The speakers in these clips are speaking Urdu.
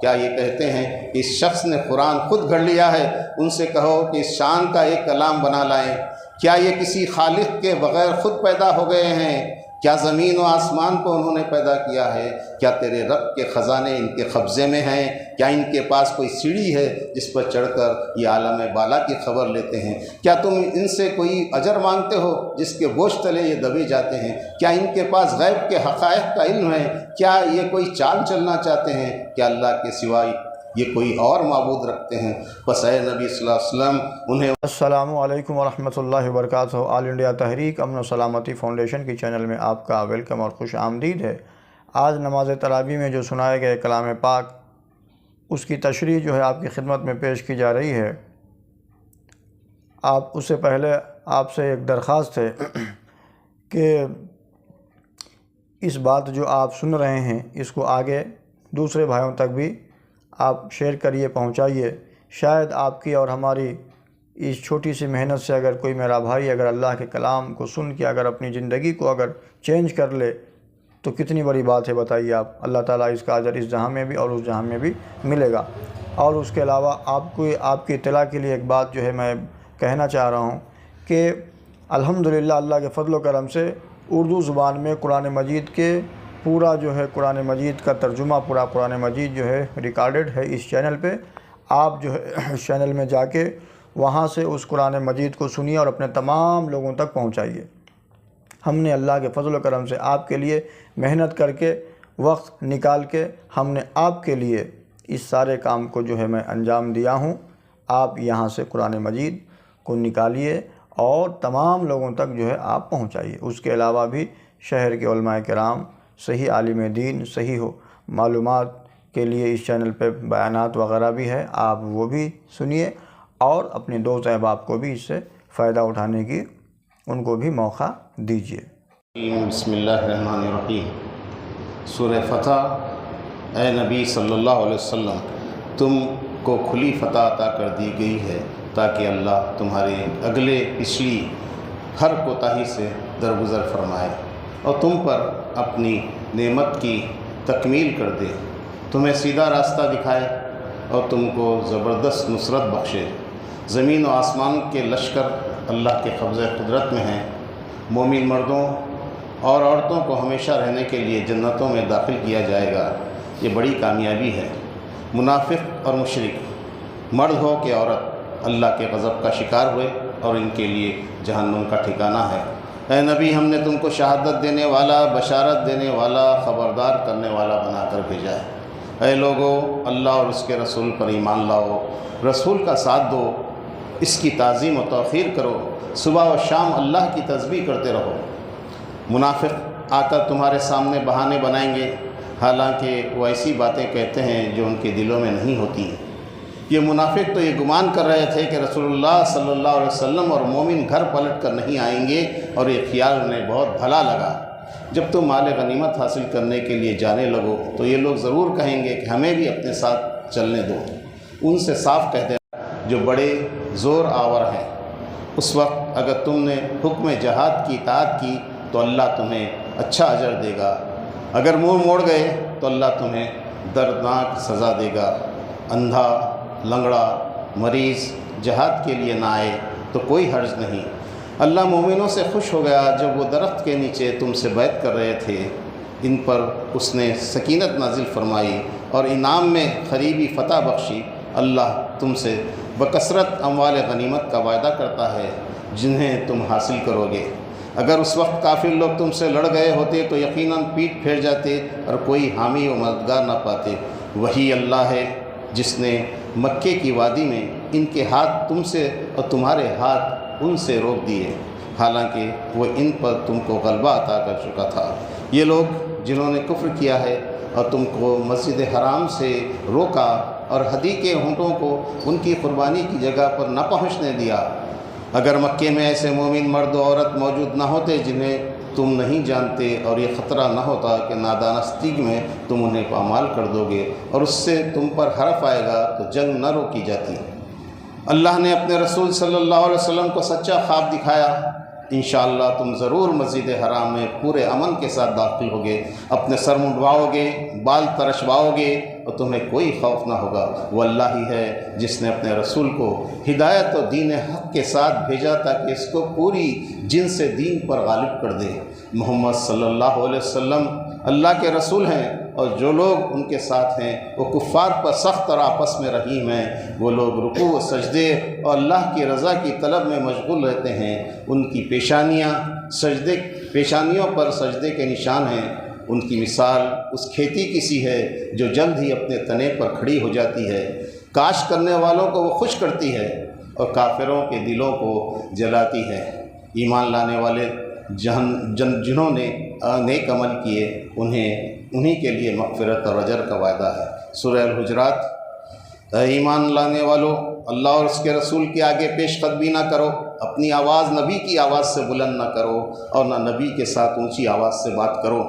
کیا یہ کہتے ہیں کہ اس شخص نے قرآن خود گھڑ لیا ہے؟ ان سے کہو کہ اس شان کا ایک کلام بنا لائیں۔ کیا یہ کسی خالق کے بغیر خود پیدا ہو گئے ہیں؟ کیا زمین و آسمان کو انہوں نے پیدا کیا ہے؟ کیا تیرے رب کے خزانے ان کے قبضے میں ہیں؟ کیا ان کے پاس کوئی سیڑھی ہے جس پر چڑھ کر یہ عالم بالا کی خبر لیتے ہیں؟ کیا تم ان سے کوئی اجر مانگتے ہو جس کے بوجھ تلے یہ دبے جاتے ہیں؟ کیا ان کے پاس غیب کے حقائق کا علم ہے؟ کیا یہ کوئی چال چلنا چاہتے ہیں؟ کیا اللہ کے سوائے یہ کوئی اور معبود رکھتے ہیں؟ بس اے نبی صلی اللہ علیہ وسلم انہیں السلام علیکم ورحمۃ اللہ وبرکاتہ۔ آل انڈیا تحریک امن و سلامتی فاؤنڈیشن کی چینل میں آپ کا ویلکم اور خوش آمدید ہے۔ آج نماز تراویح میں جو سنائے گئے کلام پاک، اس کی تشریح جو ہے آپ کی خدمت میں پیش کی جا رہی ہے۔ اس سے پہلے آپ سے ایک درخواست ہے کہ اس بات جو آپ سن رہے ہیں اس کو آگے دوسرے بھائیوں تک بھی آپ شیئر کریے، پہنچائیے۔ شاید آپ کی اور ہماری اس چھوٹی سی محنت سے اگر کوئی میرا بھائی اگر اللہ کے کلام کو سن کے اگر اپنی زندگی کو اگر چینج کر لے تو کتنی بڑی بات ہے، بتائیے آپ۔ اللہ تعالیٰ اس کا اجر اس جہاں میں بھی اور اس جہاں میں بھی ملے گا۔ اور اس کے علاوہ آپ کی اطلاع کے لیے ایک بات جو ہے میں کہنا چاہ رہا ہوں کہ الحمدللہ اللہ کے فضل و کرم سے اردو زبان میں قرآن مجید کے پورا جو ہے قرآن مجید کا ترجمہ، پورا قرآن مجید جو ہے ریکارڈڈ ہے اس چینل پہ۔ آپ جو ہے اس چینل میں جا کے وہاں سے اس قرآن مجید کو سنیے اور اپنے تمام لوگوں تک پہنچائیے۔ ہم نے اللہ کے فضل و کرم سے آپ کے لیے محنت کر کے وقت نکال کے ہم نے آپ کے لیے اس سارے کام کو جو ہے میں انجام دیا ہوں۔ آپ یہاں سے قرآن مجید کو نکالیے اور تمام لوگوں تک جو ہے آپ پہنچائیے۔ اس کے علاوہ بھی شہر کے علماء کرام، صحیح عالم دین، صحیح معلومات کے لیے اس چینل پہ بیانات وغیرہ بھی ہے، آپ وہ بھی سنیے اور اپنے دوست احباب کو بھی اس سے فائدہ اٹھانے کی ان کو بھی موقع دیجیے۔ بسم اللہ الرحمن الرحیم۔ سورہ فتح۔ اے نبی صلی اللہ علیہ وسلم، تم کو کھلی فتح عطا کر دی گئی ہے تاکہ اللہ تمہارے اگلے پچھلی ہر کوتاہی سے درگزر فرمائے اور تم پر اپنی نعمت کی تکمیل کر دے، تمہیں سیدھا راستہ دکھائے اور تم کو زبردست نصرت بخشے۔ زمین و آسمان کے لشکر اللہ کے قبضۂ قدرت میں ہیں۔ مومن مردوں اور عورتوں کو ہمیشہ رہنے کے لیے جنتوں میں داخل کیا جائے گا، یہ بڑی کامیابی ہے۔ منافق اور مشرک، مرد ہو کہ عورت، اللہ کے غضب کا شکار ہوئے اور ان کے لیے جہنم کا ٹھکانہ ہے۔ اے نبی، ہم نے تم کو شہادت دینے والا، بشارت دینے والا، خبردار کرنے والا بنا کر بھیجا ہے۔ اے لوگو، اللہ اور اس کے رسول پر ایمان لاؤ، رسول کا ساتھ دو، اس کی تعظیم و توقیر کرو، صبح و شام اللہ کی تسبیح کرتے رہو۔ منافق آ کر تمہارے سامنے بہانے بنائیں گے، حالانکہ وہ ایسی باتیں کہتے ہیں جو ان کے دلوں میں نہیں ہوتی ہیں۔ یہ منافق تو یہ گمان کر رہے تھے کہ رسول اللہ صلی اللہ علیہ وسلم اور مومن گھر پلٹ کر نہیں آئیں گے، اور یہ خیال انہیں بہت بھلا لگا۔ جب تم مال غنیمت حاصل کرنے کے لیے جانے لگو تو یہ لوگ ضرور کہیں گے کہ ہمیں بھی اپنے ساتھ چلنے دو۔ ان سے صاف کہہ دینا جو بڑے زور آور ہیں، اس وقت اگر تم نے حکم جہاد کی اطاعت کی تو اللہ تمہیں اچھا اجر دے گا، اگر منہ موڑ گئے تو اللہ تمہیں دردناک سزا دے گا۔ اندھا، لنگڑا، مریض جہاد کے لیے نہ آئے تو کوئی حرج نہیں۔ اللہ مومنوں سے خوش ہو گیا جب وہ درخت کے نیچے تم سے بیعت کر رہے تھے، ان پر اس نے سکینت نازل فرمائی اور انعام میں قریبی فتح بخشی۔ اللہ تم سے بکثرت اموال غنیمت کا وعدہ کرتا ہے جنہیں تم حاصل کرو گے۔ اگر اس وقت کافر لوگ تم سے لڑ گئے ہوتے تو یقیناً پیٹ پھیر جاتے اور کوئی حامی و مددگار نہ پاتے۔ وہی اللہ ہے جس نے مکے کی وادی میں ان کے ہاتھ تم سے اور تمہارے ہاتھ ان سے روک دیے، حالانکہ وہ ان پر تم کو غلبہ عطا کر چکا تھا۔ یہ لوگ جنہوں نے کفر کیا ہے اور تم کو مسجد حرام سے روکا اور ہدی کے اونٹوں کو ان کی قربانی کی جگہ پر نہ پہنچنے دیا، اگر مکے میں ایسے مومن مرد و عورت موجود نہ ہوتے جنہیں تم نہیں جانتے اور یہ خطرہ نہ ہوتا کہ نادانستی میں تم انہیں پامال کر دو گے اور اس سے تم پر حرف آئے گا تو جنگ نہ روکی جاتی۔ اللہ نے اپنے رسول صلی اللہ علیہ وسلم کو سچا خواب دکھایا انشاءاللہ تم ضرور مسجد حرام میں پورے امن کے ساتھ داخل ہوگے، اپنے سر منڈواؤ گے، بال ترشواؤ گے اور تمہیں کوئی خوف نہ ہوگا۔ وہ اللہ ہی ہے جس نے اپنے رسول کو ہدایت اور دین حق کے ساتھ بھیجا تاکہ اس کو پوری جن سے دین پر غالب کر دے۔ محمد صلی اللہ علیہ وسلم اللہ کے رسول ہیں، اور جو لوگ ان کے ساتھ ہیں وہ کفار پر سخت اور آپس میں رحیم ہیں۔ وہ لوگ رکوع و سجدے اور اللہ کی رضا کی طلب میں مشغول رہتے ہیں۔ ان کی پیشانیوں پر سجدے کے نشان ہیں۔ ان کی مثال اس کھیتی کی سی ہے جو جلد ہی اپنے تنے پر کھڑی ہو جاتی ہے۔ کاشت کرنے والوں کو وہ خوش کرتی ہے اور کافروں کے دلوں کو جلاتی ہے۔ ایمان لانے والے جنہوں نے نیک عمل کیے انہیں کے لیے مغفرت اور اجر کا وعدہ ہے۔ سورہ الحجرات۔ اے ایمان لانے والو، اللہ اور اس کے رسول کے آگے پیش قدمی نہ کرو، اپنی آواز نبی کی آواز سے بلند نہ کرو اور نہ نبی کے ساتھ اونچی آواز سے بات کرو،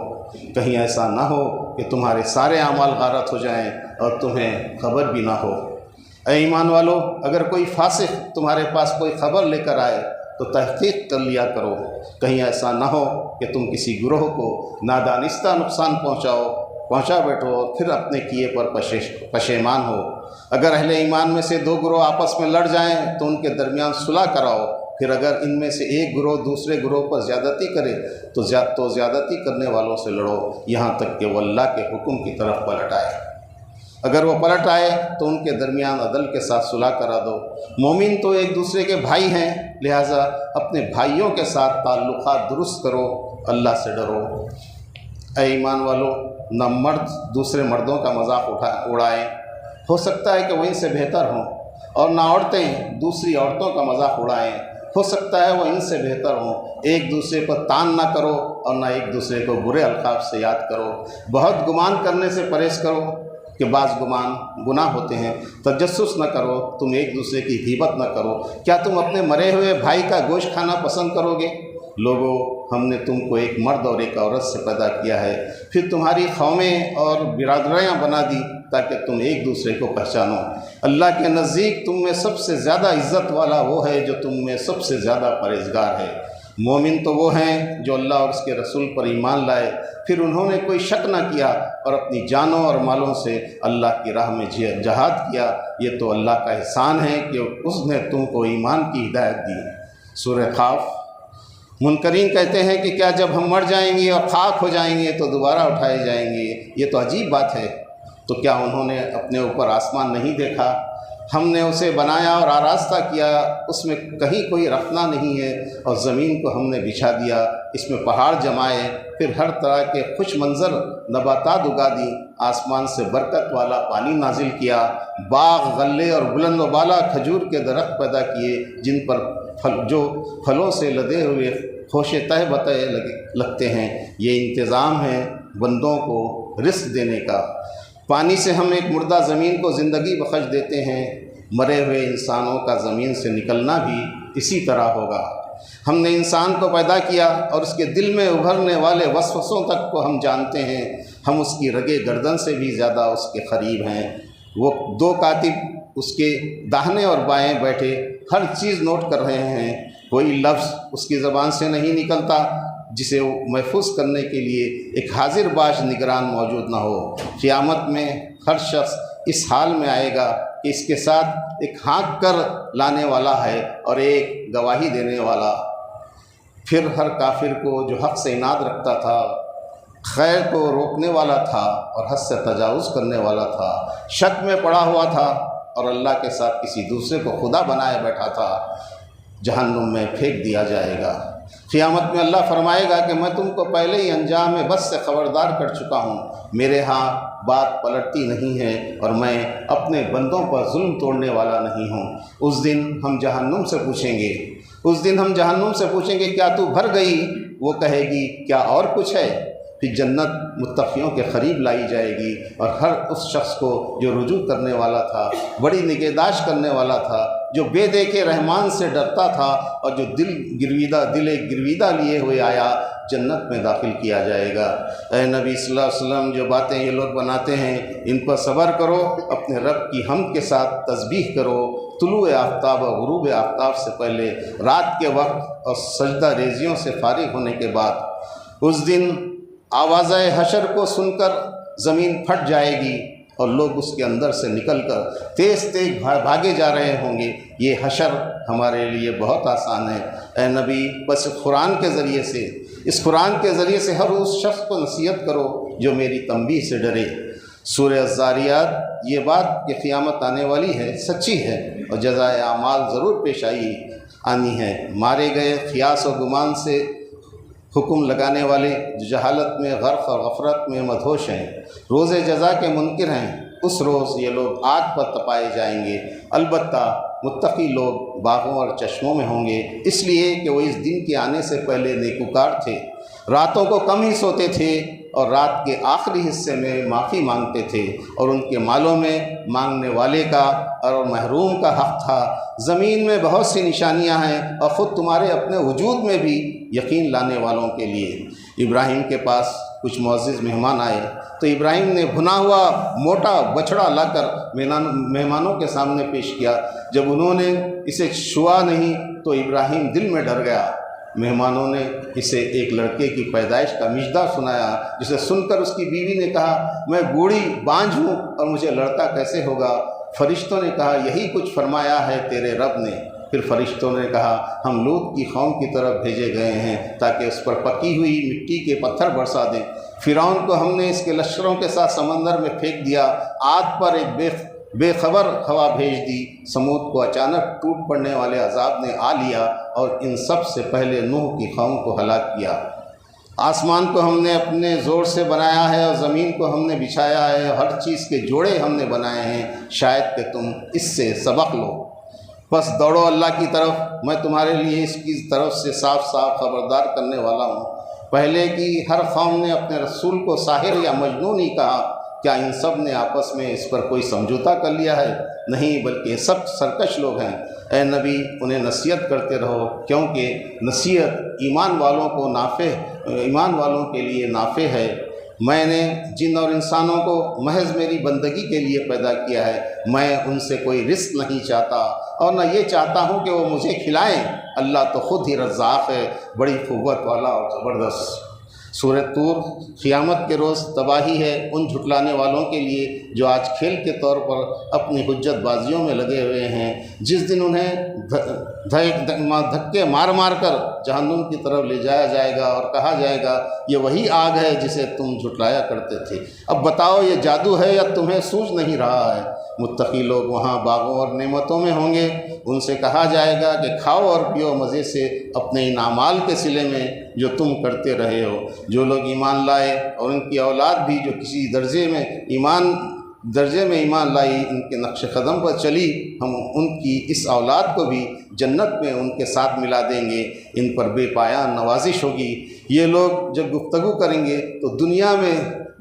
کہیں ایسا نہ ہو کہ تمہارے سارے اعمال غارت ہو جائیں اور تمہیں خبر بھی نہ ہو۔ اے ایمان والو، اگر کوئی فاسق تمہارے پاس کوئی خبر لے کر آئے تو تحقیق کر لیا کرو، کہیں ایسا نہ ہو کہ تم کسی گروہ کو نادانستہ نقصان پہنچا بیٹھو اور پھر اپنے کیے پر پشیمان ہو۔ اگر اہل ایمان میں سے دو گروہ آپس میں لڑ جائیں تو ان کے درمیان صلح کراؤ، پھر اگر ان میں سے ایک گروہ دوسرے گروہ پر زیادتی کرے تو زیادتی کرنے والوں سے لڑو، یہاں تک کہ وہ اللہ کے حکم کی طرف پلٹ آئے۔ اگر وہ پلٹ آئے تو ان کے درمیان عدل کے ساتھ صلح کرا دو۔ مومن تو ایک دوسرے کے بھائی ہیں، لہٰذا اپنے بھائیوں کے ساتھ تعلقات درست کرو، اللہ سے ڈرو۔ اے ایمان والو، نہ مرد دوسرے مردوں کا مذاق اڑائیں، ہو سکتا ہے کہ وہ ان سے بہتر ہوں، اور نہ عورتیں دوسری عورتوں کا مذاق اڑائیں، ہو سکتا ہے وہ ان سے بہتر ہوں۔ ایک دوسرے پر تان نہ کرو اور نہ ایک دوسرے کو برے القاب سے یاد کرو۔ بہت گمان کرنے سے پرہیز کرو کہ بعض گمان گناہ ہوتے ہیں۔ تجسس نہ کرو، تم ایک دوسرے کی غیبت نہ کرو۔ کیا تم اپنے مرے ہوئے بھائی کا گوشت کھانا پسند کرو گے؟ لوگو، ہم نے تم کو ایک مرد اور ایک عورت سے پیدا کیا ہے، پھر تمہاری قومیں اور برادریاں بنا دی تاکہ تم ایک دوسرے کو پہچانو۔ اللہ کے نزدیک تم میں سب سے زیادہ عزت والا وہ ہے جو تم میں سب سے زیادہ پرہیزگار ہے۔ مومن تو وہ ہیں جو اللہ اور اس کے رسول پر ایمان لائے، پھر انہوں نے کوئی شک نہ کیا اور اپنی جانوں اور مالوں سے اللہ کی راہ میں جہاد کیا۔ یہ تو اللہ کا احسان ہے کہ اس نے تم کو ایمان کی ہدایت دی۔ سورہ قاف۔ منکرین کہتے ہیں کہ کیا جب ہم مر جائیں گے اور خاک ہو جائیں گے تو دوبارہ اٹھائے جائیں گے؟ یہ تو عجیب بات ہے۔ تو کیا انہوں نے اپنے اوپر آسمان نہیں دیکھا؟ ہم نے اسے بنایا اور آراستہ کیا، اس میں کہیں کوئی رخنہ نہیں ہے، اور زمین کو ہم نے بچھا دیا، اس میں پہاڑ جمائے، پھر ہر طرح کے خوش منظر نباتات اگا دی، آسمان سے برکت والا پانی نازل کیا، باغ، غلے اور بلند و بالا کھجور کے درخت پیدا کیے جن پر جو پھلوں سے لدے ہوئے خوشے تہ بتہ لگتے ہیں۔ یہ انتظام ہے بندوں کو رزق دینے کا۔ پانی سے ہم ایک مردہ زمین کو زندگی بخش دیتے ہیں، مرے ہوئے انسانوں کا زمین سے نکلنا بھی اسی طرح ہوگا۔ ہم نے انسان کو پیدا کیا اور اس کے دل میں ابھرنے والے وسوسوں تک کو ہم جانتے ہیں۔ ہم اس کی رگے گردن سے بھی زیادہ اس کے قریب ہیں۔ وہ دو کاتب اس کے داہنے اور بائیں بیٹھے ہر چیز نوٹ کر رہے ہیں۔ کوئی لفظ اس کی زبان سے نہیں نکلتا جسے وہ محفوظ کرنے کے لیے ایک حاضر باش نگران موجود نہ ہو۔ قیامت میں ہر شخص اس حال میں آئے گا کہ اس کے ساتھ ایک ہانک کر لانے والا ہے اور ایک گواہی دینے والا۔ پھر ہر کافر کو جو حق سے اناد رکھتا تھا، خیر کو روکنے والا تھا اور حد سے تجاوز کرنے والا تھا، شک میں پڑا ہوا تھا اور اللہ کے ساتھ کسی دوسرے کو خدا بنائے بیٹھا تھا، جہنم میں پھینک دیا جائے گا۔ قیامت میں اللہ فرمائے گا کہ میں تم کو پہلے ہی انجام بس سے خبردار کر چکا ہوں، میرے ہاں بات پلٹتی نہیں ہے اور میں اپنے بندوں پر ظلم توڑنے والا نہیں ہوں۔ اس دن ہم جہنم سے پوچھیں گے کیا تو بھر گئی؟ وہ کہے گی کیا اور کچھ ہے؟ پھر جنت متقیوں کے قریب لائی جائے گی اور ہر اس شخص کو جو رجوع کرنے والا تھا، بڑی نگہداشت کرنے والا تھا، جو بے دیکھے رحمان سے ڈرتا تھا اور جو دل گرویدہ لیے ہوئے آیا، جنت میں داخل کیا جائے گا۔ اے نبی صلی اللہ علیہ وسلم، جو باتیں یہ لوگ بناتے ہیں ان پر صبر کرو، اپنے رب کی حمد کے ساتھ تسبیح کرو، طلوع آفتاب اور غروب آفتاب سے پہلے، رات کے وقت اور سجدہ ریزیوں سے فارغ ہونے کے بعد، اس دن آواز حشر کو سن کر زمین پھٹ جائے گی اور لوگ اس کے اندر سے نکل کر تیز تیز بھاگے جا رہے ہوں گے۔ یہ حشر ہمارے لیے بہت آسان ہے۔ اے نبی، بس قرآن کے ذریعے سے، اس قرآن کے ذریعے سے ہر اس شخص کو نصیحت کرو جو میری تنبیہ سے ڈرے۔ سورہ الذاریات، یہ بات کہ قیامت آنے والی ہے سچی ہے اور جزائے اعمال ضرور پیش آنی ہے۔ مارے گئے خیاس و گمان سے حکم لگانے والے جو جہالت میں غرق اور غفلت میں مدہوش ہیں، روز جزا کے منکر ہیں، اس روز یہ لوگ آگ پر تپائے جائیں گے۔ البتہ متقی لوگ باغوں اور چشموں میں ہوں گے، اس لیے کہ وہ اس دن کے آنے سے پہلے نیکوکار تھے، راتوں کو کم ہی سوتے تھے اور رات کے آخری حصے میں معافی مانگتے تھے، اور ان کے مالوں میں مانگنے والے کا اور محروم کا حق تھا۔ زمین میں بہت سی نشانیاں ہیں اور خود تمہارے اپنے وجود میں بھی یقین لانے والوں کے لیے۔ ابراہیم کے پاس کچھ معزز مہمان آئے تو ابراہیم نے بھنا ہوا موٹا بچڑا لا کر مہمانوں کے سامنے پیش کیا۔ جب انہوں نے اسے چھوا نہیں تو ابراہیم دل میں ڈر گیا۔ مہمانوں نے اسے ایک لڑکے کی پیدائش کا مژدہ سنایا، جسے سن کر اس کی بیوی نے کہا، میں بوڑھی بانجھ ہوں اور مجھے لڑکا کیسے ہوگا؟ فرشتوں نے کہا، یہی کچھ فرمایا ہے تیرے رب نے۔ پھر فرشتوں نے کہا، ہم لوط کی قوم کی طرف بھیجے گئے ہیں تاکہ اس پر پکی ہوئی مٹی کے پتھر برسا دیں۔ فرعون کو ہم نے اس کے لشکروں کے ساتھ سمندر میں پھینک دیا۔ عاد پر ایک بے خبر ہوا بھیج دی۔ سمود کو اچانک ٹوٹ پڑنے والے عذاب نے آ لیا اور ان سب سے پہلے نوح کی قوم کو ہلاک کیا۔ آسمان کو ہم نے اپنے زور سے بنایا ہے اور زمین کو ہم نے بچھایا ہے، ہر چیز کے جوڑے ہم نے بنائے ہیں، شاید کہ تم اس سے سبق لو۔ بس دوڑو اللہ کی طرف، میں تمہارے لیے اس کی طرف سے صاف صاف خبردار کرنے والا ہوں۔ پہلے کی ہر قوم نے اپنے رسول کو ساحر یا مجنون ہی کہا، کیا ان سب نے آپس میں اس پر کوئی سمجھوتا کر لیا ہے؟ نہیں، بلکہ یہ سب سرکش لوگ ہیں۔ اے نبی، انہیں نصیحت کرتے رہو، کیونکہ نصیحت ایمان والوں کے لیے نافع ہے۔ میں نے جن اور انسانوں کو محض میری بندگی کے لیے پیدا کیا ہے، میں ان سے کوئی رزق نہیں چاہتا اور نہ یہ چاہتا ہوں کہ وہ مجھے کھلائیں۔ اللہ تو خود ہی رزاق ہے، بڑی قوت والا اور زبردست۔ سورہ طور، قیامت کے روز تباہی ہے ان جھٹلانے والوں کے لیے جو آج کھیل کے طور پر اپنی حجت بازیوں میں لگے ہوئے ہیں۔ جس دن انہیں دھکے مار مار کر جہنم کی طرف لے جایا جائے گا اور کہا جائے گا، یہ وہی آگ ہے جسے تم جھٹلایا کرتے تھے، اب بتاؤ یہ جادو ہے یا تمہیں سوجھ نہیں رہا ہے؟ متقی لوگ وہاں باغوں اور نعمتوں میں ہوں گے، ان سے کہا جائے گا کہ کھاؤ اور پیو مزے سے اپنے ان اعمال کے صلے میں جو تم کرتے رہے ہو۔ جو لوگ ایمان لائے اور ان کی اولاد بھی جو کسی درجے میں ایمان لائی، ان کے نقش قدم پر چلی، ہم ان کی اس اولاد کو بھی جنت میں ان کے ساتھ ملا دیں گے، ان پر بے پایان نوازش ہوگی۔ یہ لوگ جب گفتگو کریں گے تو دنیا میں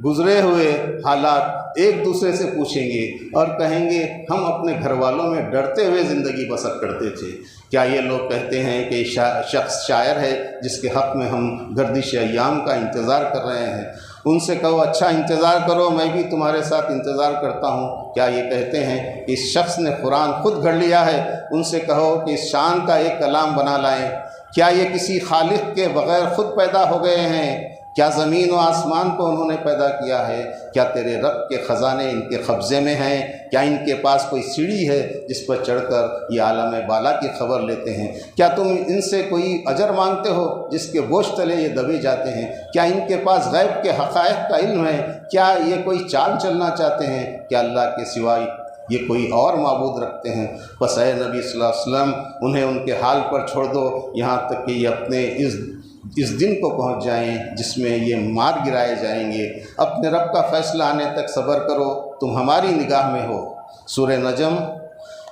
گزرے ہوئے حالات ایک دوسرے سے پوچھیں گے اور کہیں گے، ہم اپنے گھر والوں میں ڈرتے ہوئے زندگی بسر کرتے تھے۔ کیا یہ لوگ کہتے ہیں کہ شخص شاعر ہے جس کے حق میں ہم گردش ایام کا انتظار کر رہے ہیں؟ ان سے کہو، اچھا انتظار کرو، میں بھی تمہارے ساتھ انتظار کرتا ہوں۔ کیا یہ کہتے ہیں کہ اس شخص نے قرآن خود گھڑ لیا ہے؟ ان سے کہو کہ اس شان کا ایک کلام بنا لائیں۔ کیا یہ کسی خالق کے بغیر خود پیدا ہو گئے ہیں؟ کیا زمین و آسمان کو انہوں نے پیدا کیا ہے؟ کیا تیرے رب کے خزانے ان کے قبضے میں ہیں؟ کیا ان کے پاس کوئی سیڑھی ہے جس پر چڑھ کر یہ عالم بالا کی خبر لیتے ہیں؟ کیا تم ان سے کوئی اجر مانگتے ہو جس کے بوجھ تلے یہ دبے جاتے ہیں؟ کیا ان کے پاس غیب کے حقائق کا علم ہے؟ کیا یہ کوئی چال چلنا چاہتے ہیں؟ کیا اللہ کے سوائے یہ کوئی اور معبود رکھتے ہیں؟ بس اے نبی صلی اللہ علیہ وسلم، انہیں ان کے حال پر چھوڑ دو یہاں تک کہ یہ اپنے اس دن کو پہنچ جائیں جس میں یہ مار گرائے جائیں گے۔ اپنے رب کا فیصلہ آنے تک صبر کرو، تم ہماری نگاہ میں ہو۔ سورہ نجم۔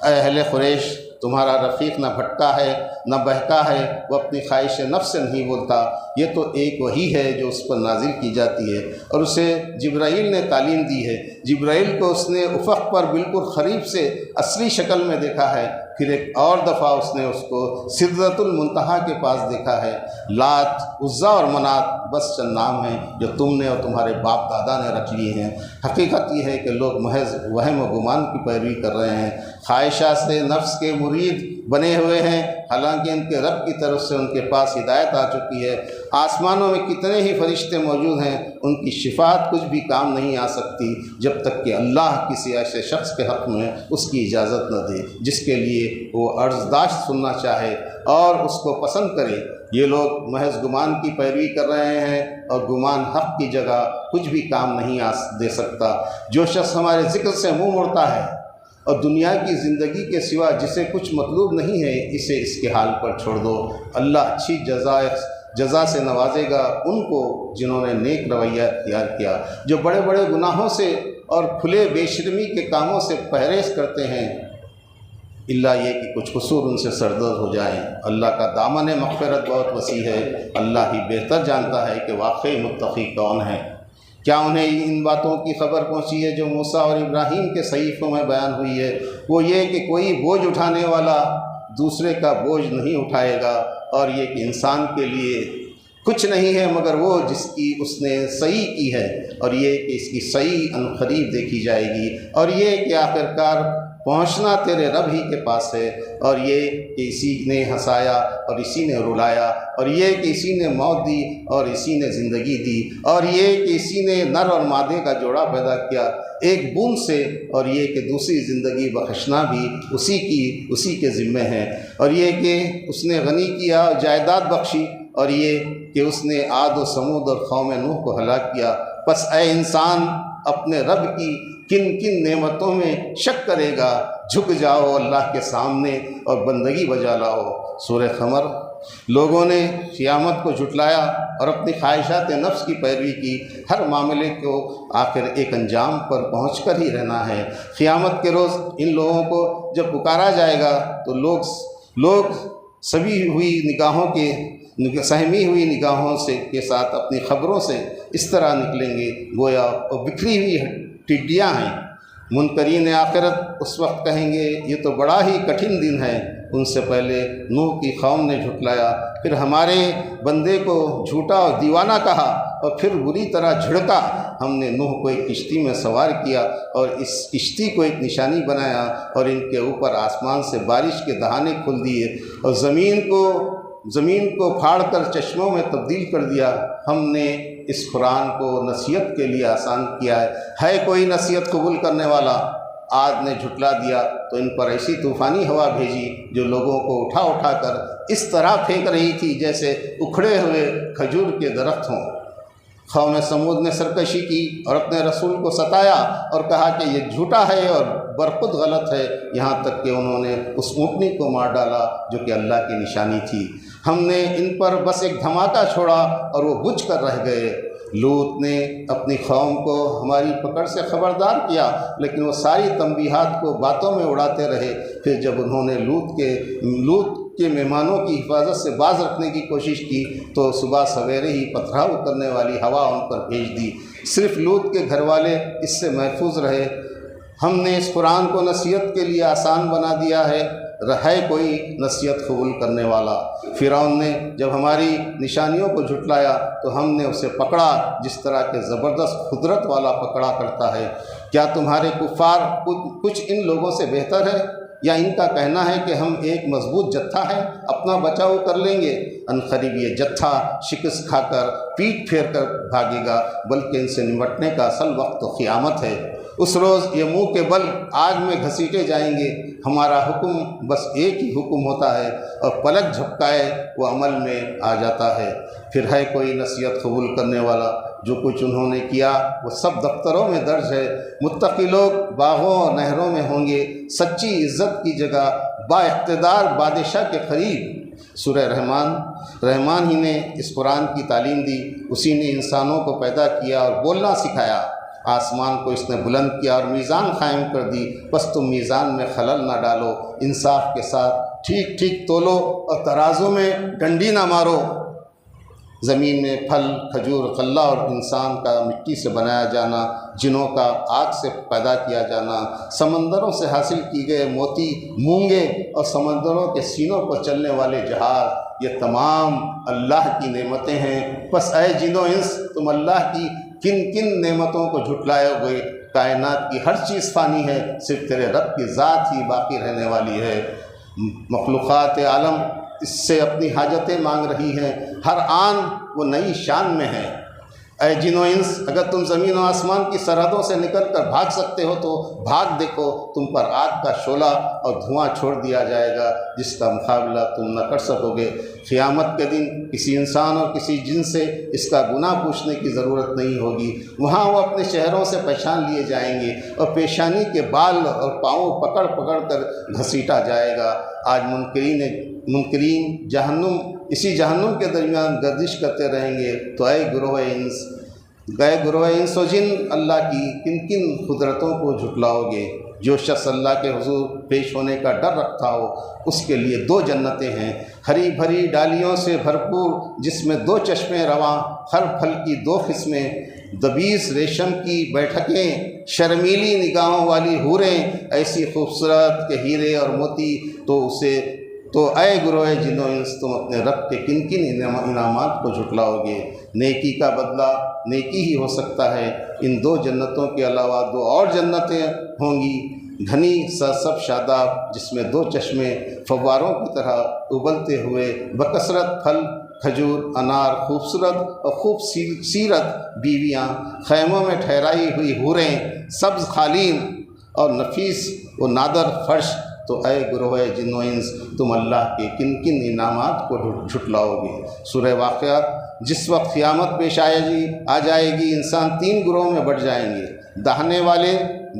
اے اہل قریش، تمہارا رفیق نہ بھٹکا ہے نہ بہکا ہے، وہ اپنی خواہش نفس سے نہیں بولتا، یہ تو ایک وحی ہے جو اس پر نازل کی جاتی ہے اور اسے جبرائیل نے تعلیم دی ہے۔ جبرائیل کو اس نے افق پر بالکل قریب سے اصلی شکل میں دیکھا ہے، پھر ایک اور دفعہ اس نے اس کو سدرۃ المنتہا کے پاس دیکھا ہے۔ لات، عزا اور منات بس چند نام ہیں جو تم نے اور تمہارے باپ دادا نے رکھ لیے ہیں۔ حقیقت یہ ہے کہ لوگ محض وہم و گمان کی پیروی کر رہے ہیں۔ خواہشات سے نفس کے مرید بنے ہوئے ہیں، حالانکہ ان کے رب کی طرف سے ان کے پاس ہدایت آ چکی ہے۔ آسمانوں میں کتنے ہی فرشتے موجود ہیں، ان کی شفاعت کچھ بھی کام نہیں آ سکتی جب تک کہ اللہ کسی ایسے شخص کے حق میں اس کی اجازت نہ دے جس کے لیے وہ عرضداشت سننا چاہے اور اس کو پسند کرے۔ یہ لوگ محض گمان کی پیروی کر رہے ہیں، اور گمان حق کی جگہ کچھ بھی کام نہیں دے سکتا۔ جو شخص ہمارے ذکر سے منہ موڑتا ہے اور دنیا کی زندگی کے سوا جسے کچھ مطلوب نہیں ہے، اسے اس کے حال پر چھوڑ دو۔ اللہ اچھی جزا سے نوازے گا ان کو جنہوں نے نیک رویہ اختیار کیا، جو بڑے بڑے گناہوں سے اور کھلے بے شرمی کے کاموں سے پرہیز کرتے ہیں، اللہ یہ کہ کچھ قصور ان سے سرزد ہو جائیں۔ اللہ کا دامن مغفرت بہت وسیع ہے، اللہ ہی بہتر جانتا ہے کہ واقعی متقی کون ہے۔ کیا انہیں ان باتوں کی خبر پہنچی ہے جو موسیٰ اور ابراہیم کے صحیفوں میں بیان ہوئی ہے؟ وہ یہ کہ کوئی بوجھ اٹھانے والا دوسرے کا بوجھ نہیں اٹھائے گا، اور یہ کہ انسان کے لیے کچھ نہیں ہے مگر وہ جس کی اس نے صحیح کی ہے، اور یہ کہ اس کی صحیح عنقریب دیکھی جائے گی، اور یہ کہ آخرکار پہنچنا تیرے رب ہی کے پاس ہے، اور یہ کہ اسی نے ہنسایا اور اسی نے رلایا، اور یہ کہ اسی نے موت دی اور اسی نے زندگی دی، اور یہ کہ اسی نے نر اور مادے کا جوڑا پیدا کیا ایک بوند سے، اور یہ کہ دوسری زندگی بخشنا بھی اسی کے ذمے ہے، اور یہ کہ اس نے غنی کیا اور جائیداد بخشی، اور یہ کہ اس نے عاد و سمود اور قوم نوح کو ہلاک کیا۔ پس اے انسان اپنے رب کی کن کن نعمتوں میں شک کرے گا؟ جھک جاؤ اللہ کے سامنے اور بندگی بجا لاؤ۔ سورہ قمر۔ لوگوں نے قیامت کو جھٹلایا اور اپنی خواہشات نفس کی پیروی کی۔ ہر معاملے کو آخر ایک انجام پر پہنچ کر ہی رہنا ہے۔ قیامت کے روز ان لوگوں کو جب پکارا جائے گا تو لوگ سہمی ہوئی نگاہوں کے ساتھ اپنی خبروں سے اس طرح نکلیں گے گویا وہ بکھری ہوئی ٹڈیاں ہیں۔ منکرین آخرت اس وقت کہیں گے یہ تو بڑا ہی کٹھن دن ہے۔ ان سے پہلے نوح کی قوم نے جھٹلایا، پھر ہمارے بندے کو جھوٹا اور دیوانہ کہا، اور پھر بری طرح جھڑکا۔ ہم نے نوح کو ایک کشتی میں سوار کیا اور اس کشتی کو ایک نشانی بنایا، اور ان کے اوپر آسمان سے بارش کے دہانے کھول دیے، اور زمین کو پھاڑ کر چشموں میں تبدیل کر دیا۔ ہم نے اس قرآن کو نصیحت کے لیے آسان کیا ہے کوئی نصیحت قبول کرنے والا؟ عاد نے جھٹلا دیا تو ان پر ایسی طوفانی ہوا بھیجی جو لوگوں کو اٹھا کر اس طرح پھینک رہی تھی جیسے اکھڑے ہوئے کھجور کے درخت ہوں۔ قوم سمود نے سرکشی کی اور اپنے رسول کو ستایا اور کہا کہ یہ جھوٹا ہے اور برخود غلط ہے، یہاں تک کہ انہوں نے اس اونٹنی کو مار ڈالا جو کہ اللہ کی نشانی تھی۔ ہم نے ان پر بس ایک دھماکہ چھوڑا اور وہ بجھ کر رہ گئے۔ لوط نے اپنی قوم کو ہماری پکڑ سے خبردار کیا، لیکن وہ ساری تنبیہات کو باتوں میں اڑاتے رہے۔ پھر جب انہوں نے لوط کے مہمانوں کی حفاظت سے باز رکھنے کی کوشش کی تو صبح سویرے ہی پتھراؤ کرنے والی ہوا ان پر بھیج دی۔ صرف لوط کے گھر والے اس سے محفوظ رہے۔ ہم نے اس قرآن کو نصیحت کے لیے آسان بنا دیا ہے کوئی نصیحت قبول کرنے والا؟ فرعون نے جب ہماری نشانیوں کو جھٹلایا تو ہم نے اسے پکڑا جس طرح کے زبردست قدرت والا پکڑا کرتا ہے۔ کیا تمہارے کفار کچھ ان لوگوں سے بہتر ہے، یا ان کا کہنا ہے کہ ہم ایک مضبوط جتھا ہے اپنا بچاؤ کر لیں گے؟ عنقریب یہ جتھا شکست کھا کر پیٹ پھیر کر بھاگے گا، بلکہ ان سے نمٹنے کا اصل وقت تو قیامت ہے۔ اس روز یہ منہ کے بل آگ میں گھسیٹے جائیں گے۔ ہمارا حکم بس ایک ہی حکم ہوتا ہے، اور پلک جھپکائے وہ عمل میں آ جاتا ہے۔ پھر ہے کوئی نصیحت قبول کرنے والا؟ جو کچھ انہوں نے کیا وہ سب دفتروں میں درج ہے۔ متقی لوگ باغوں اور نہروں میں ہوں گے، سچی عزت کی جگہ با اقتدار بادشاہ کے قریب۔ سورہ رحمان ہی نے اس قرآن کی تعلیم دی، اسی نے انسانوں کو پیدا کیا اور بولنا سکھایا۔ آسمان کو اس نے بلند کیا اور میزان قائم کر دی، بس تم میزان میں خلل نہ ڈالو، انصاف کے ساتھ ٹھیک ٹھیک تولو اور ترازو میں ڈنڈی نہ مارو۔ زمین میں پھل، کھجور، غلہ اور انسان کا مٹی سے بنایا جانا، جنوں کا آگ سے پیدا کیا جانا، سمندروں سے حاصل کی گئے موتی، مونگے اور سمندروں کے سینوں پر چلنے والے جہاز، یہ تمام اللہ کی نعمتیں ہیں۔ پس اے جن و انس، تم اللہ کی کن کن نعمتوں کو جھٹلائے ہوئے کائنات کی ہر چیز فانی ہے، صرف تیرے رب کی ذات ہی باقی رہنے والی ہے۔ مخلوقات عالم اس سے اپنی حاجتیں مانگ رہی ہیں، ہر آن وہ نئی شان میں ہے۔ اے جن و انس، اگر تم زمین و آسمان کی سرحدوں سے نکل کر بھاگ سکتے ہو تو بھاگ دیکھو، تم پر آگ کا شعلہ اور دھواں چھوڑ دیا جائے گا جس کا مقابلہ تم نہ کر سکو گے۔ قیامت کے دن کسی انسان اور کسی جن سے اس کا گناہ پوچھنے کی ضرورت نہیں ہوگی۔ وہاں وہ اپنے چہروں سے پہچان لیے جائیں گے اور پیشانی کے بال اور پاؤں پکڑ پکڑ کر گھسیٹا جائے گا۔ آج منکرین اسی جہنم کے درمیان گردش کرتے رہیں گے۔ تو اے گروہ انس و جن، اللہ کی کن کن قدرتوں کو جھٹلاؤ گے؟ جو شخص اللہ کے حضور پیش ہونے کا ڈر رکھتا ہو اس کے لیے 2 جنتیں ہیں، ہری بھری ڈالیوں سے بھرپور، جس میں 2 چشمے رواں، ہر پھل کی 2 قسمیں، دبیس ریشم کی بیٹھکیں، شرمیلی نگاہوں والی حوریں ایسی خوبصورت کہ ہیرے اور موتی۔ تو اے گروہ جن و انس، تم اپنے رب کے کن کن انعامات کو جھٹلاؤ گے؟ نیکی کا بدلہ نیکی ہی ہو سکتا ہے۔ ان 2 جنتوں کے علاوہ 2 اور جنتیں ہوں گی، گھنی سرسب شاداب، جس میں 2 چشمے فواروں کی طرح ابلتے ہوئے بکثرت پھل، کھجور، انار، خوبصورت اور خوب سیرت بیویاں، خیموں میں ٹھہرائی ہوئی حوریں، سبز قالین اور نفیس و نادر فرش۔ تو اے گروہ جن و انس، تم اللہ کے کن کن انعامات کو جھٹلاؤ گے؟ سورہ واقعہ، جس وقت قیامت پیش آ جائے گی، انسان 3 گروہوں میں بٹ جائیں گے، داہنے والے،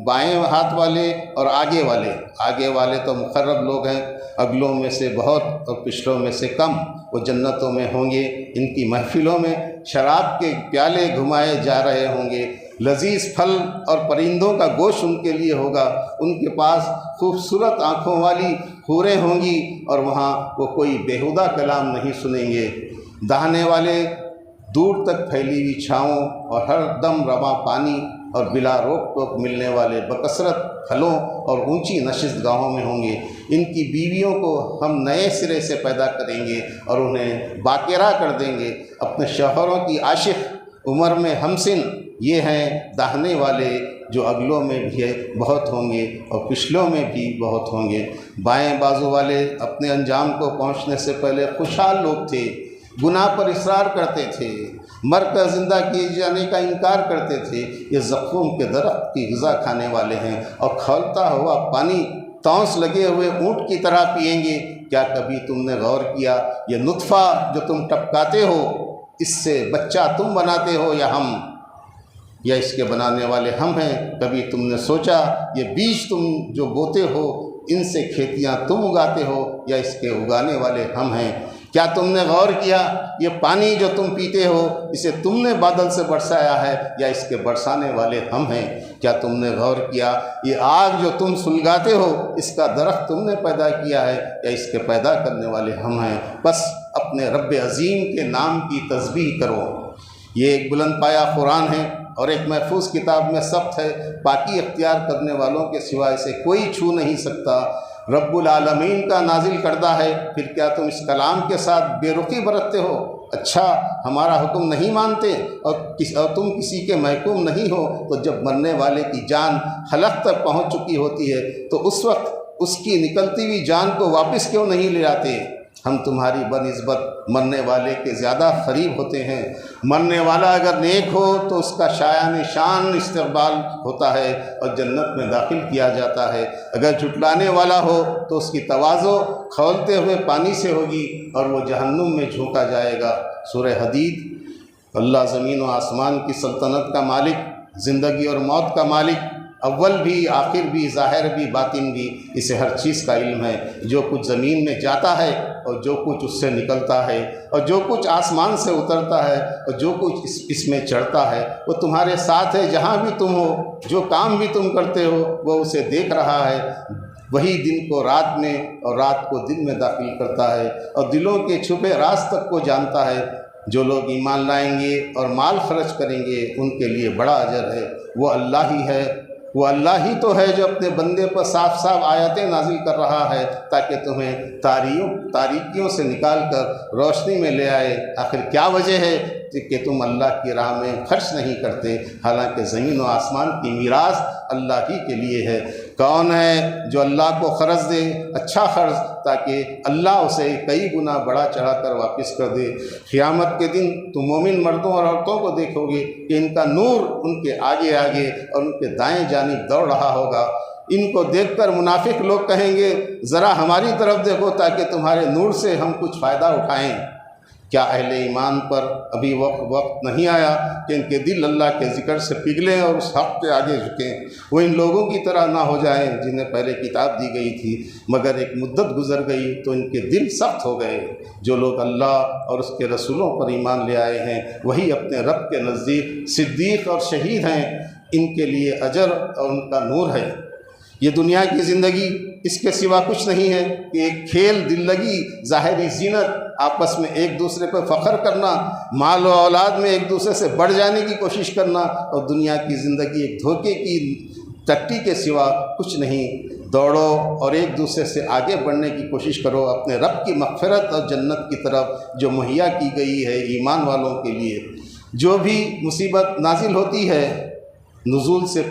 بائیں ہاتھ والے اور آگے والے۔ آگے والے تو مقرب لوگ ہیں، اگلوں میں سے بہت اور پچھلوں میں سے کم۔ وہ جنتوں میں ہوں گے، ان کی محفلوں میں شراب کے پیالے گھمائے جا رہے ہوں گے، لذیذ پھل اور پرندوں کا گوشت ان کے لیے ہوگا، ان کے پاس خوبصورت آنکھوں والی حوریں ہوں گی اور وہاں وہ کوئی بیہودہ کلام نہیں سنیں گے۔ داہنے والے دور تک پھیلی ہوئی چھاؤں اور ہر دم رواں پانی اور بلا روک ٹوک ملنے والے بکثرت پھلوں اور اونچی نشست گاہوں میں ہوں گے۔ ان کی بیویوں کو ہم نئے سرے سے پیدا کریں گے اور انہیں باقرہ کر دیں گے، اپنے شوہروں کی عاشق، عمر میں ہمسن۔ یہ ہیں داہنے والے، جو اگلوں میں بھی بہت ہوں گے اور پچھلوں میں بھی بہت ہوں گے۔ بائیں بازو والے اپنے انجام کو پہنچنے سے پہلے خوشحال لوگ تھے، گناہ پر اصرار کرتے تھے، مر کر زندہ کیے جانے کا انکار کرتے تھے۔ یہ زقوم کے درخت کی غذا کھانے والے ہیں اور کھولتا ہوا پانی تونس لگے ہوئے اونٹ کی طرح پئیں گے۔ کیا کبھی تم نے غور کیا، یہ نطفہ جو تم ٹپکاتے ہو، اس سے بچہ تم بناتے ہو یا ہم، یا اس کے بنانے والے ہم ہیں؟ کبھی تم نے سوچا، یہ بیج تم جو بوتے ہو، ان سے کھیتیاں تم اگاتے ہو یا اس کے اگانے والے ہم ہیں؟ کیا تم نے غور کیا، یہ پانی جو تم پیتے ہو، اسے تم نے بادل سے برسایا ہے یا اس کے برسانے والے ہم ہیں؟ کیا تم نے غور کیا، یہ آگ جو تم سلگاتے ہو، اس کا درخت تم نے پیدا کیا ہے یا اس کے پیدا کرنے والے ہم ہیں؟ بس اپنے رب عظیم کے نام کی تسبیح کرو۔ یہ ایک بلند پایہ قرآن ہے اور ایک محفوظ کتاب میں ثبت ہے، پاکی اختیار کرنے والوں کے سوا اسے کوئی چھو نہیں سکتا، رب العالمین کا نازل کردہ ہے۔ پھر کیا تم اس کلام کے ساتھ بے رخی برتتے ہو؟ اچھا، ہمارا حکم نہیں مانتے اور تم کسی کے محکوم نہیں ہو، تو جب مرنے والے کی جان حلق تک پہنچ چکی ہوتی ہے تو اس وقت اس کی نکلتی ہوئی جان کو واپس کیوں نہیں لے آتے؟ ہم تمہاری بنسبت مرنے والے کے زیادہ قریب ہوتے ہیں۔ مرنے والا اگر نیک ہو تو اس کا شایان شان استقبال ہوتا ہے اور جنت میں داخل کیا جاتا ہے، اگر جھٹلانے والا ہو تو اس کی تواضع کھولتے ہوئے پانی سے ہوگی اور وہ جہنم میں جھونکا جائے گا۔ سورہ حدید۔ اللہ زمین و آسمان کی سلطنت کا مالک، زندگی اور موت کا مالک، اول بھی آخر بھی ظاہر بھی باطن بھی، اسے ہر چیز کا علم ہے۔ جو کچھ زمین میں جاتا ہے اور جو کچھ اس سے نکلتا ہے اور جو کچھ آسمان سے اترتا ہے اور جو کچھ اس میں چڑھتا ہے، وہ تمہارے ساتھ ہے جہاں بھی تم ہو۔ جو کام بھی تم کرتے ہو وہ اسے دیکھ رہا ہے۔ وہی دن کو رات میں اور رات کو دن میں داخل کرتا ہے اور دلوں کے چھپے راز تک کو جانتا ہے۔ جو لوگ ایمان لائیں گے اور مال خرچ کریں گے ان کے لیے بڑا اجر ہے، وہ اللہ ہی ہے وہ اللہ ہی تو ہے جو اپنے بندے پر صاف صاف آیتیں نازل کر رہا ہے تاکہ تمہیں تاریکیوں سے نکال کر روشنی میں لے آئے۔ آخر کیا وجہ ہے کہ تم اللہ کی راہ میں خرچ نہیں کرتے، حالانکہ زمین و آسمان کی میراث اللہ ہی کے لیے ہے۔ کون ہے جو اللہ کو قرض دے اچھا قرض، تاکہ اللہ اسے کئی گنا بڑا چڑھا کر واپس کر دے۔ قیامت کے دن تم مومن مردوں اور عورتوں کو دیکھو گے کہ ان کا نور ان کے آگے آگے اور ان کے دائیں جانب دوڑ رہا ہوگا۔ ان کو دیکھ کر منافق لوگ کہیں گے ذرا ہماری طرف دیکھو تاکہ تمہارے نور سے ہم کچھ فائدہ اٹھائیں۔ کیا اہل ایمان پر ابھی وقت نہیں آیا کہ ان کے دل اللہ کے ذکر سے پگھلیں اور اس حق کے آگے جھکیں؟ وہ ان لوگوں کی طرح نہ ہو جائیں جنہیں پہلے کتاب دی گئی تھی، مگر ایک مدت گزر گئی تو ان کے دل سخت ہو گئے۔ جو لوگ اللہ اور اس کے رسولوں پر ایمان لے آئے ہیں وہی اپنے رب کے نزدیک صدیق اور شہید ہیں، ان کے لیے اجر اور ان کا نور ہے۔ یہ دنیا کی زندگی اس کے سوا کچھ نہیں ہے کہ ایک کھیل، دل لگی، ظاہری زینت، آپس میں ایک دوسرے پر فخر کرنا، مال و اولاد میں ایک دوسرے سے بڑھ جانے کی کوشش کرنا، اور دنیا کی زندگی ایک دھوکے کی ٹٹی کے سوا کچھ نہیں۔ دوڑو اور ایک دوسرے سے آگے بڑھنے کی کوشش کرو اپنے رب کی مغفرت اور جنت کی طرف جو مہیا کی گئی ہے ایمان والوں کے لیے۔ جو بھی مصیبت نازل ہوتی ہے نزول سے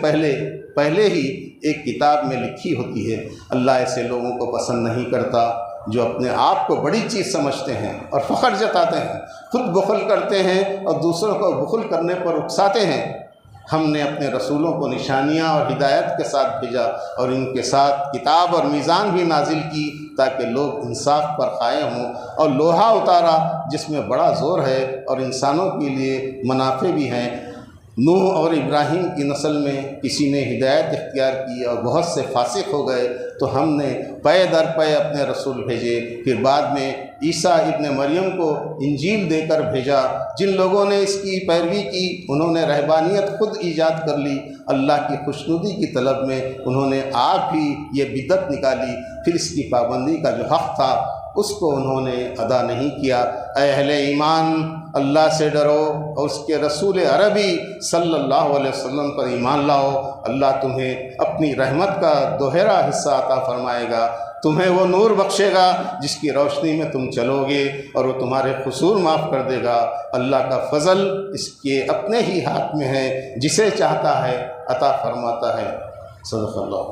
پہلے ہی ایک کتاب میں لکھی ہوتی ہے۔ اللہ ایسے لوگوں کو پسند نہیں کرتا جو اپنے آپ کو بڑی چیز سمجھتے ہیں اور فخر جتاتے ہیں، خود بخل کرتے ہیں اور دوسروں کو بخل کرنے پر اکساتے ہیں۔ ہم نے اپنے رسولوں کو نشانیاں اور ہدایت کے ساتھ بھیجا اور ان کے ساتھ کتاب اور میزان بھی نازل کی تاکہ لوگ انصاف پر قائم ہوں، اور لوہا اتارا جس میں بڑا زور ہے اور انسانوں کے لیے منافع بھی ہیں۔ نوح اور ابراہیم کی نسل میں کسی نے ہدایت اختیار کی اور بہت سے فاسق ہو گئے تو ہم نے پے در پے اپنے رسول بھیجے۔ پھر بعد میں عیسیٰ ابن مریم کو انجیل دے کر بھیجا۔ جن لوگوں نے اس کی پیروی کی انہوں نے رہبانیت خود ایجاد کر لی، اللہ کی خوشنودی کی طلب میں انہوں نے آپ ہی یہ بدعت نکالی، پھر اس کی پابندی کا جو حق تھا اس کو انہوں نے ادا نہیں کیا۔ اے اہل ایمان، اللہ سے ڈرو اور اس کے رسول عربی صلی اللہ علیہ وسلم پر ایمان لاؤ۔ اللہ تمہیں اپنی رحمت کا دوہرا حصہ عطا فرمائے گا، تمہیں وہ نور بخشے گا جس کی روشنی میں تم چلو گے، اور وہ تمہارے قصور معاف کر دے گا۔ اللہ کا فضل اس کے اپنے ہی ہاتھ میں ہے، جسے چاہتا ہے عطا فرماتا ہے۔ صدق اللہ۔